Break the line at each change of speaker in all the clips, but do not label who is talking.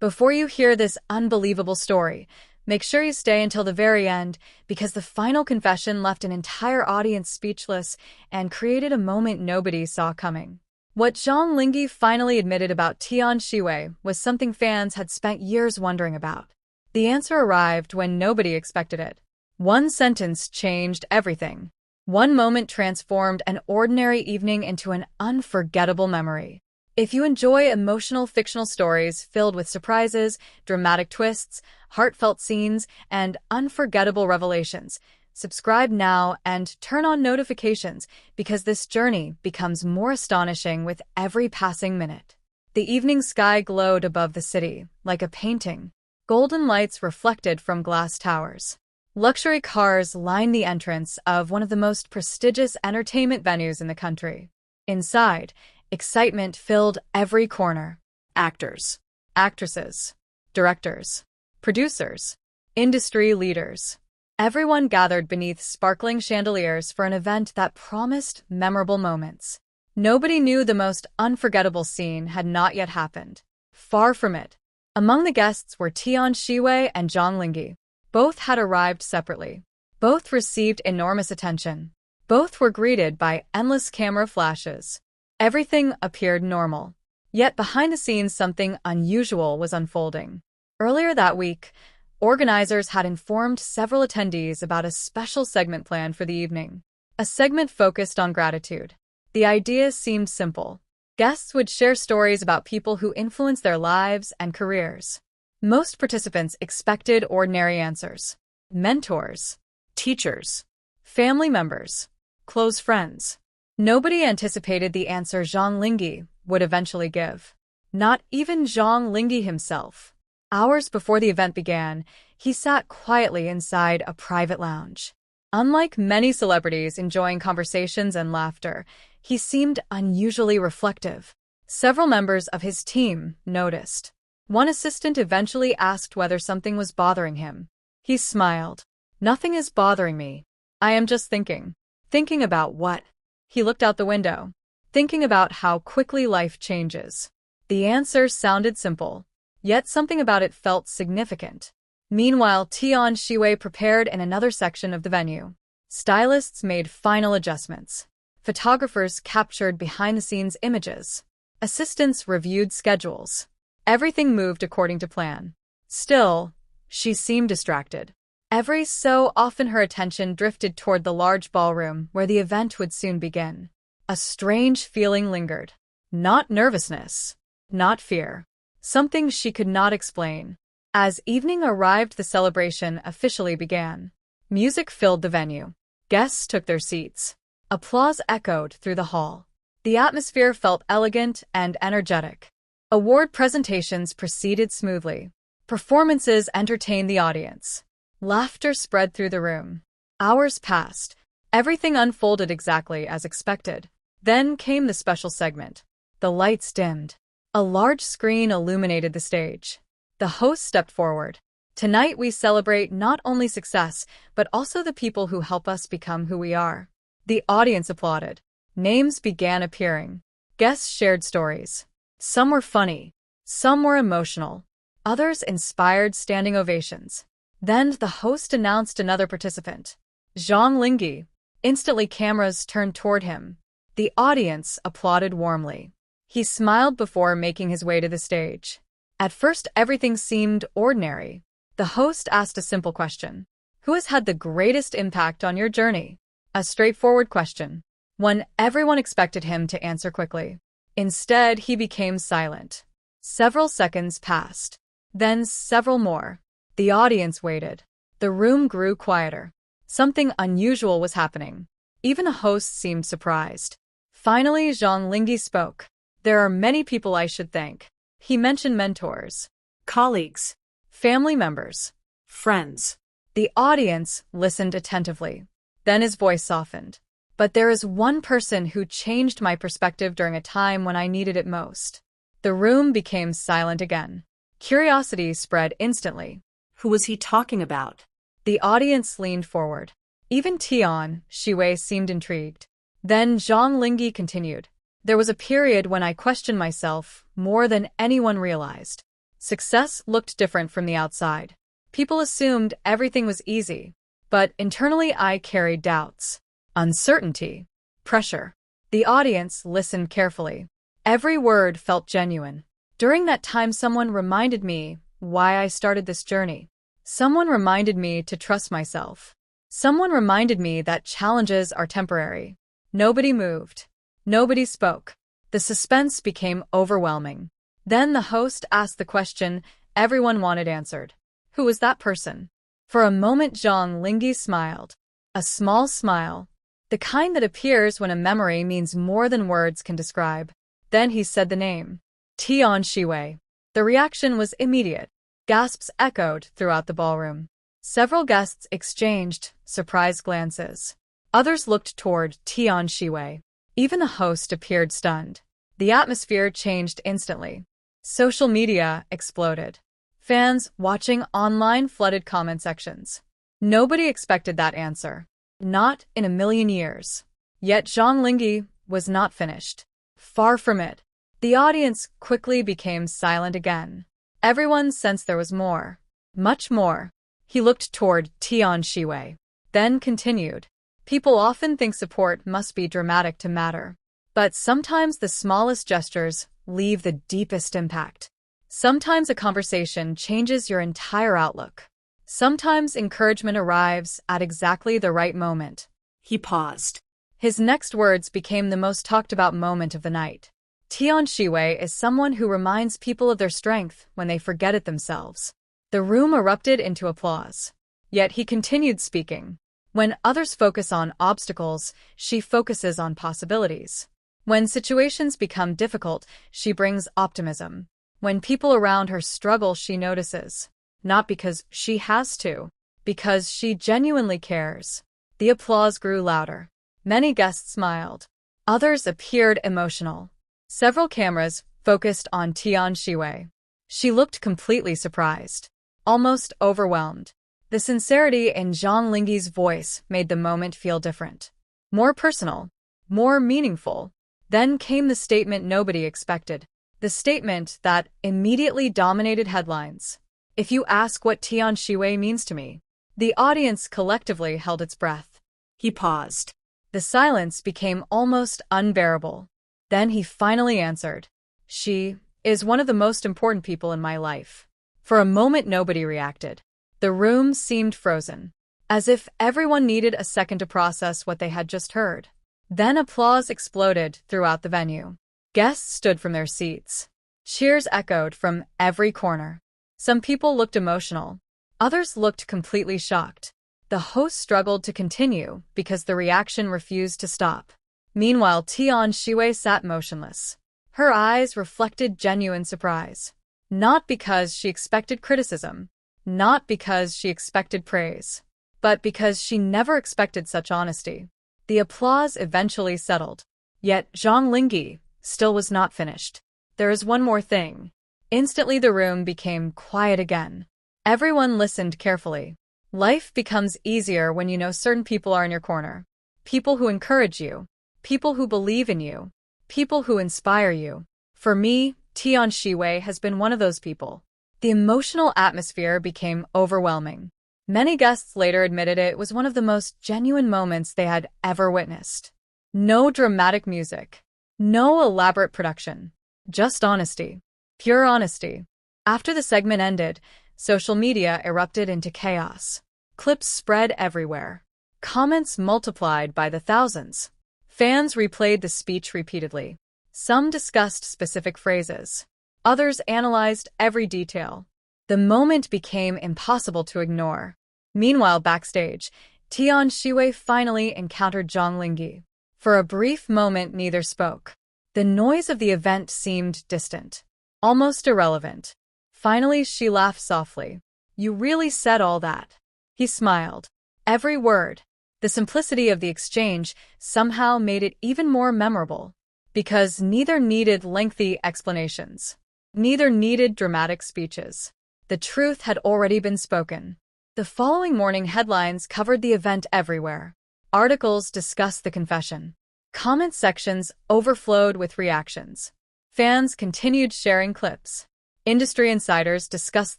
Before you hear this unbelievable story, make sure you stay until the very end because the final confession left an entire audience speechless and created a moment nobody saw coming. What Zhang Linghe finally admitted about Tian Xiwei was something fans had spent years wondering about. The answer arrived when nobody expected it. One sentence changed everything. One moment transformed an ordinary evening into an unforgettable memory. If you enjoy emotional fictional stories filled with surprises, dramatic twists, heartfelt scenes, and unforgettable revelations, subscribe now and turn on notifications because this journey becomes more astonishing with every passing minute. The evening sky glowed above the city, like a painting. Golden lights reflected from glass towers. Luxury cars lined the entrance of one of the most prestigious entertainment venues in the country. Inside, excitement filled every corner. Actors, actresses, directors, producers, industry leaders. Everyone gathered beneath sparkling chandeliers for an event that promised memorable moments. Nobody knew the most unforgettable scene had not yet happened. Far from it. Among the guests were Tian Xiwei and Zhang Linghe. Both had arrived separately. Both received enormous attention. Both were greeted by endless camera flashes. Everything appeared normal. Yet behind the scenes something unusual was unfolding. Earlier that week, organizers had informed several attendees about a special segment planned for the evening. A segment focused on gratitude. The idea seemed simple. Guests would share stories about people who influenced their lives and careers. Most participants expected ordinary answers. Mentors, teachers, family members, close friends. Nobody anticipated the answer Zhang Linghe would eventually give. Not even Zhang Linghe himself. Hours before the event began, he sat quietly inside a private lounge. Unlike many celebrities enjoying conversations and laughter, he seemed unusually reflective. Several members of his team noticed. One assistant eventually asked whether something was bothering him. He smiled. "Nothing is bothering me. I am just thinking." Thinking about what? He looked out the window. Thinking about how quickly life changes. The answer sounded simple, yet something about it felt significant. Meanwhile, Tian Xiwei prepared in another section of the venue. Stylists made final adjustments. Photographers captured behind-the-scenes images. Assistants reviewed schedules. Everything moved according to plan. Still, she seemed distracted. Every so often her attention drifted toward the large ballroom where the event would soon begin. A strange feeling lingered. Not nervousness. Not fear. Something she could not explain. As evening arrived, the celebration officially began. Music filled the venue. Guests took their seats. Applause echoed through the hall. The atmosphere felt elegant and energetic. Award presentations proceeded smoothly. Performances entertained the audience. Laughter spread through the room. Hours passed. Everything unfolded exactly as expected. Then came the special segment. The lights dimmed. A large screen illuminated the stage. The host stepped forward. "Tonight we celebrate not only success, but also the people who help us become who we are." The audience applauded. Names began appearing. Guests shared stories. Some were funny. Some were emotional. Others inspired standing ovations. Then the host announced another participant. Zhang Linghe. Instantly cameras turned toward him. The audience applauded warmly. He smiled before making his way to the stage. At first everything seemed ordinary. The host asked a simple question. "Who has had the greatest impact on your journey?" A straightforward question. One everyone expected him to answer quickly. Instead, he became silent. Several seconds passed. Then several more. The audience waited. The room grew quieter. Something unusual was happening. Even the host seemed surprised. Finally, Zhang Linghe spoke. "There are many people I should thank." He mentioned mentors, colleagues, family members, friends. The audience listened attentively. Then his voice softened. "But there is one person who changed my perspective during a time when I needed it most." The room became silent again. Curiosity spread instantly. Who was he talking about? The audience leaned forward. Even Tian Xiwei seemed intrigued. Then Zhang Linghe continued. "There was a period when I questioned myself more than anyone realized. Success looked different from the outside. People assumed everything was easy, but internally I carried doubts, uncertainty, pressure. The audience listened carefully. Every word felt genuine. During that time, someone reminded me why I started this journey. Someone reminded me to trust myself. Someone reminded me that challenges are temporary. Nobody moved. Nobody spoke. The suspense became overwhelming. Then the host asked the question everyone wanted answered. Who was that person? For a moment, Zhang Linghe smiled. A small smile, the kind that appears when a memory means more than words can describe. Then he said the name. Tian Xiwei. The reaction was immediate. Gasps echoed throughout the ballroom. Several guests exchanged surprised glances. Others looked toward Tian Xiwei. Even the host appeared stunned. The atmosphere changed instantly. Social media exploded. Fans watching online flooded comment sections. Nobody expected that answer. Not in a million years. Yet Zhang Linghe was not finished. Far from it. The audience quickly became silent again. Everyone sensed there was more. Much more. He looked toward Tian Xiwei. Then continued. People often think support must be dramatic to matter. But sometimes the smallest gestures leave the deepest impact. Sometimes a conversation changes your entire outlook. Sometimes encouragement arrives at exactly the right moment.
He paused.
His next words became the most talked about moment of the night. Tian Xiwei is someone who reminds people of their strength when they forget it themselves. The room erupted into applause. Yet he continued speaking. When others focus on obstacles, she focuses on possibilities. When situations become difficult, she brings optimism. When people around her struggle, she notices. Not because she has to, because she genuinely cares. The applause grew louder. Many guests smiled. Others appeared emotional. Several cameras focused on Tian Xiwei. She looked completely surprised, almost overwhelmed. The sincerity in Zhang Linghe's voice made the moment feel different. More personal, more meaningful. Then came the statement nobody expected. The statement that immediately dominated headlines. If you ask what Tian Xiwei means to me, the audience collectively held its breath.
He paused.
The silence became almost unbearable. Then he finally answered. She is one of the most important people in my life. For a moment, nobody reacted. The room seemed frozen, as if everyone needed a second to process what they had just heard. Then applause exploded throughout the venue. Guests stood from their seats. Cheers echoed from every corner. Some people looked emotional. Others looked completely shocked. The host struggled to continue because the reaction refused to stop. Meanwhile, Tian Xiwei sat motionless. Her eyes reflected genuine surprise. Not because she expected criticism, not because she expected praise, but because she never expected such honesty. The applause eventually settled. Yet Zhang Linghe still was not finished. There is one more thing. Instantly the room became quiet again. Everyone listened carefully. Life becomes easier when you know certain people are in your corner. People who encourage you. People who believe in you. People who inspire you. For me, Tian Xiwei has been one of those people. The emotional atmosphere became overwhelming. Many guests later admitted it was one of the most genuine moments they had ever witnessed. No dramatic music. No elaborate production. Just honesty. Pure honesty. After the segment ended, social media erupted into chaos. Clips spread everywhere. Comments multiplied by the thousands. Fans replayed the speech repeatedly. Some discussed specific phrases. Others analyzed every detail. The moment became impossible to ignore. Meanwhile, backstage, Tian Xiwei finally encountered Zhang Linghe. For a brief moment, neither spoke. The noise of the event seemed distant, almost irrelevant. Finally, she laughed softly. You really said all that? He smiled. Every word. The simplicity of the exchange somehow made it even more memorable. Because neither needed lengthy explanations. Neither needed dramatic speeches. The truth had already been spoken. The following morning, headlines covered the event everywhere. Articles discussed the confession. Comment sections overflowed with reactions. Fans continued sharing clips. Industry insiders discussed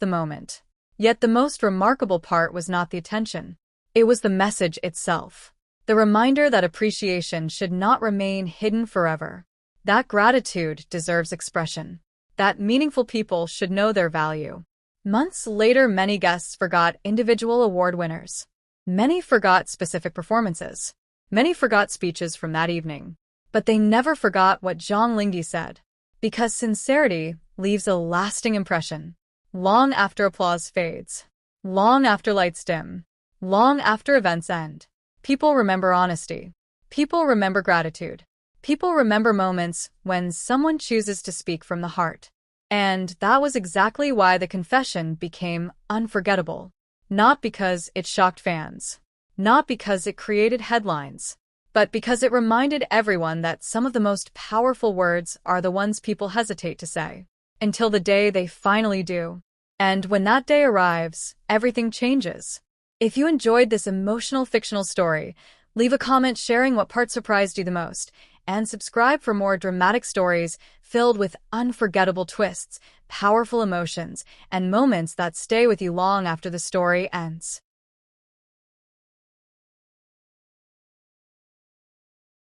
the moment. Yet the most remarkable part was not the attention. It was the message itself. The reminder that appreciation should not remain hidden forever. That gratitude deserves expression. That meaningful people should know their value. Months later, many guests forgot individual award winners. Many forgot specific performances. Many forgot speeches from that evening. But they never forgot what Zhang Linghe said. Because sincerity leaves a lasting impression. Long after applause fades. Long after lights dim. Long after events end. People remember honesty. People remember gratitude. People remember moments when someone chooses to speak from the heart. And that was exactly why the confession became unforgettable. Not because it shocked fans. Not because it created headlines. But because it reminded everyone that some of the most powerful words are the ones people hesitate to say. Until the day they finally do. And when that day arrives, everything changes. If you enjoyed this emotional fictional story, leave a comment sharing what part surprised you the most, and subscribe for more dramatic stories filled with unforgettable twists, powerful emotions, and moments that stay with you long after the story ends.